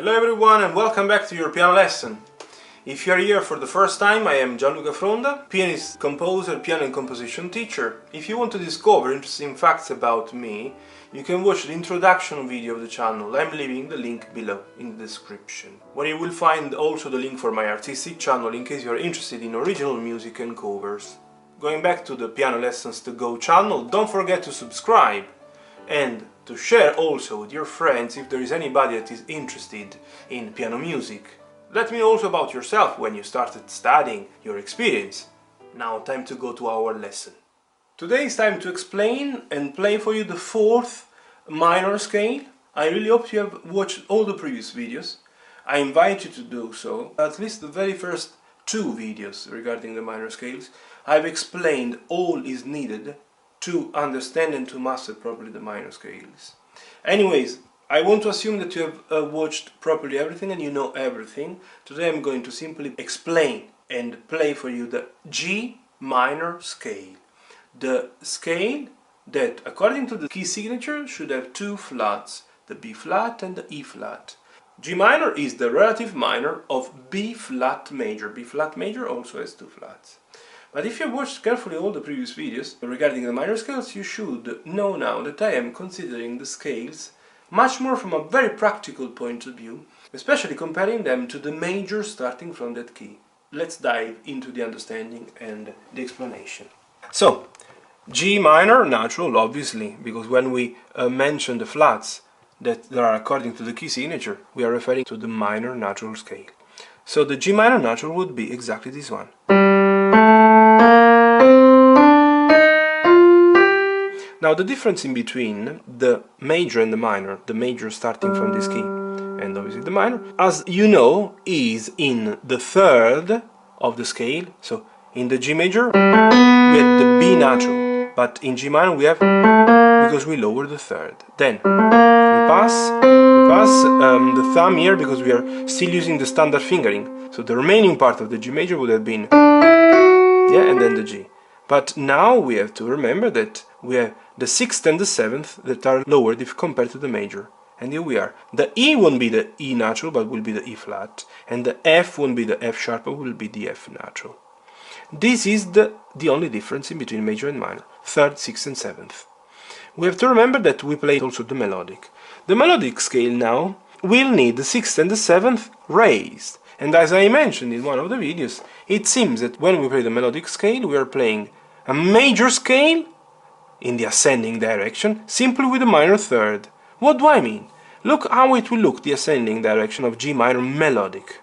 Hello everyone and welcome back to your piano lesson. If you are here for the first time, I am Gianluca Fronda, pianist, composer, piano and composition teacher. If you want to discover interesting facts about me, you can watch the introduction video of the channel. I'm leaving the link below in the description, where you will find also the link for my artistic channel in case you are interested in original music and covers. Going back to the Piano Lessons to Go channel, don't forget to subscribe and to share also with your friends if there is anybody that is interested in piano music. Let me know also about yourself when you started studying, your experience. Now time to go to our lesson. Today is time to explain and play for you the fourth minor scale. I really hope you have watched all the previous videos. I invite you to do so, at least the very first two videos regarding the minor scales. I've explained all is needed to understand and to master properly the minor scales. Anyways, I want to assume that you have watched properly everything and you know everything. Today I'm going to simply explain and play for you the G minor scale. The scale that, according to the key signature, should have two flats, the B flat and the E flat. G minor is the relative minor of B flat major. B flat major also has two flats. But if you've watched carefully all the previous videos regarding the minor scales, you should know now that I am considering the scales much more from a very practical point of view, especially comparing them to the major starting from that key. Let's dive into the understanding and the explanation. So, G minor, natural, obviously, because when we mention the flats that are according to the key signature, we are referring to the minor natural scale. So the G minor natural would be exactly this one. Now the difference in between the major and the major starting from this key, and obviously the minor, as you know, is in the third of the scale. So in the G major we have the B natural, but in G minor we have, because we lower the third. Then we pass the thumb here because we are still using the standard fingering. So the remaining part of the G major would have been, yeah, and then the G. But now we have to remember that we have the sixth and the seventh that are lowered if compared to the major. And here we are. The E won't be the E natural, but will be the E flat. And the F won't be the F sharp, but will be the F natural. This is the only difference in between major and minor. Third, sixth and seventh. We have to remember that we played also the melodic. The melodic scale now will need the sixth and the seventh raised. And as I mentioned in one of the videos, it seems that when we play the melodic scale, we are playing a major scale in the ascending direction, simply with a minor third. What do I mean? Look how it will look, the ascending direction of G minor melodic.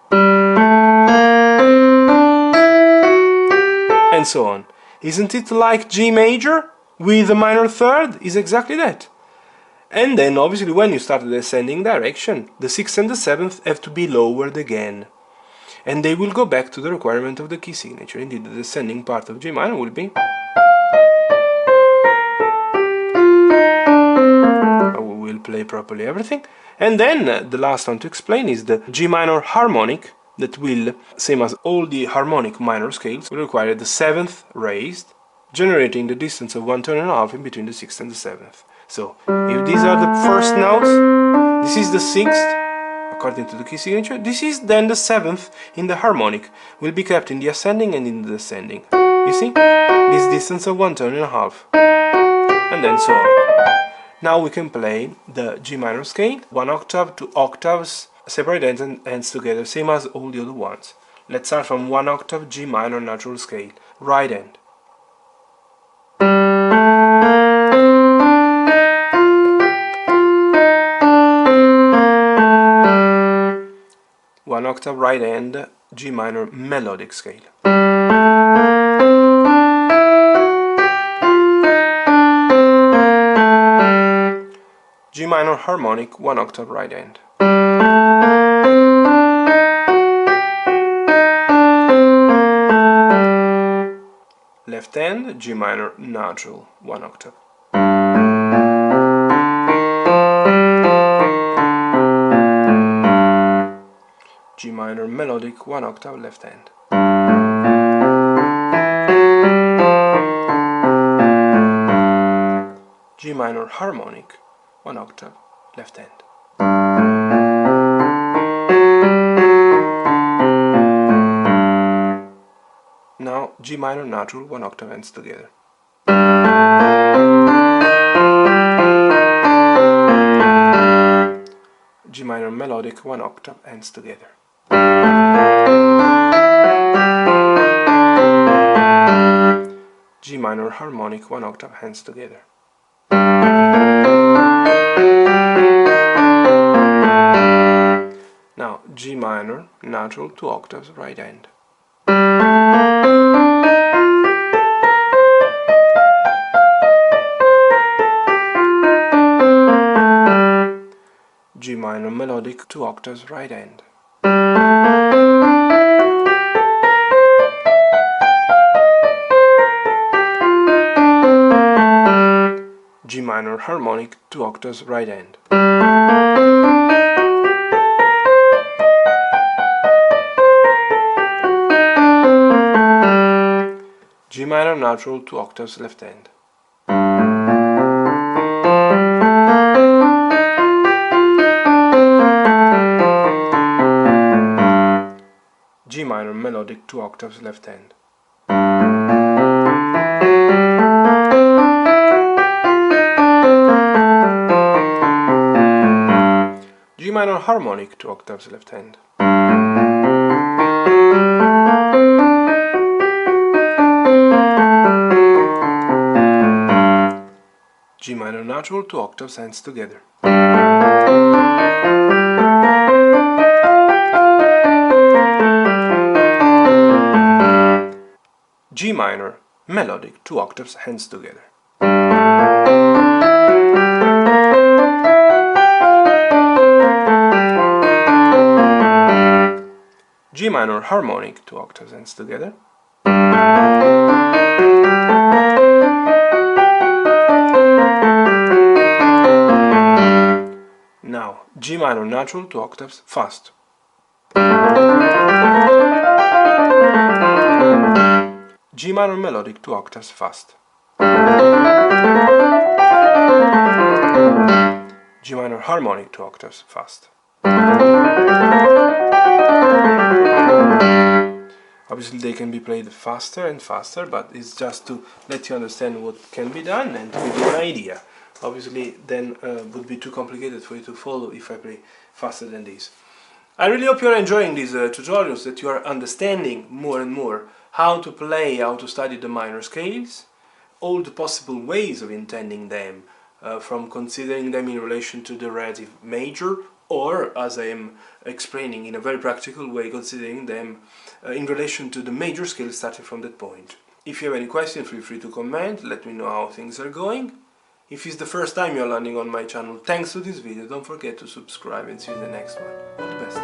And so on. Isn't it like G major with a minor third? Is exactly that. And then obviously when you start the ascending direction, the sixth and the seventh have to be lowered again. And they will go back to the requirement of the key signature. Indeed, the descending part of G minor will be, we will play properly everything. And then the last one to explain is the G minor harmonic, that will, same as all the harmonic minor scales, will require the seventh raised, generating the distance of 1 tone and a half in between the sixth and the seventh. So, if these are the first notes, this is the sixth, according to the key signature, this is then the seventh in the harmonic, will be kept in the ascending and in the descending. You see? This distance of 1 tone and a half. And then so on. Now we can play the G minor scale, 1 octave, 2 octaves, separate ends together, same as all the other ones. Let's start from 1 octave G minor natural scale, right hand. One octave right hand G minor melodic scale. G minor harmonic 1 octave right hand. Left hand G minor natural 1 octave. G minor melodic 1 octave left hand. G minor harmonic 1 octave left hand. G minor natural 1 octave hands together. G minor melodic 1 octave hands together. G minor harmonic 1 octave hands together. Now G minor natural 2 octaves right hand. G minor melodic 2 octaves right hand. G minor harmonic 2 octaves right hand. G minor natural 2 octaves left hand. G minor melodic 2 octaves left hand. G minor harmonic 2 octaves left hand. G minor natural 2 octaves hands together. G minor melodic 2 octaves hands together. G minor harmonic 2 octaves hands together. Now G minor natural 2 octaves fast. G minor melodic 2 octaves fast. G minor harmonic 2 octaves fast. Obviously they can be played faster and faster, but it's just to let you understand what can be done and to give you an idea. Obviously then would be too complicated for you to follow if I play faster than this. I really hope you're enjoying these tutorials, that you are understanding more and more how to play, how to study the minor scales, all the possible ways of intending them, from considering them in relation to the relative major, or, as I am explaining in a very practical way, considering them in relation to the major scale starting from that point. If you have any questions, feel free to comment, let me know how things are going. If it's the first time you're landing on my channel, thanks to this video, don't forget to subscribe and see you in the next one. All the best.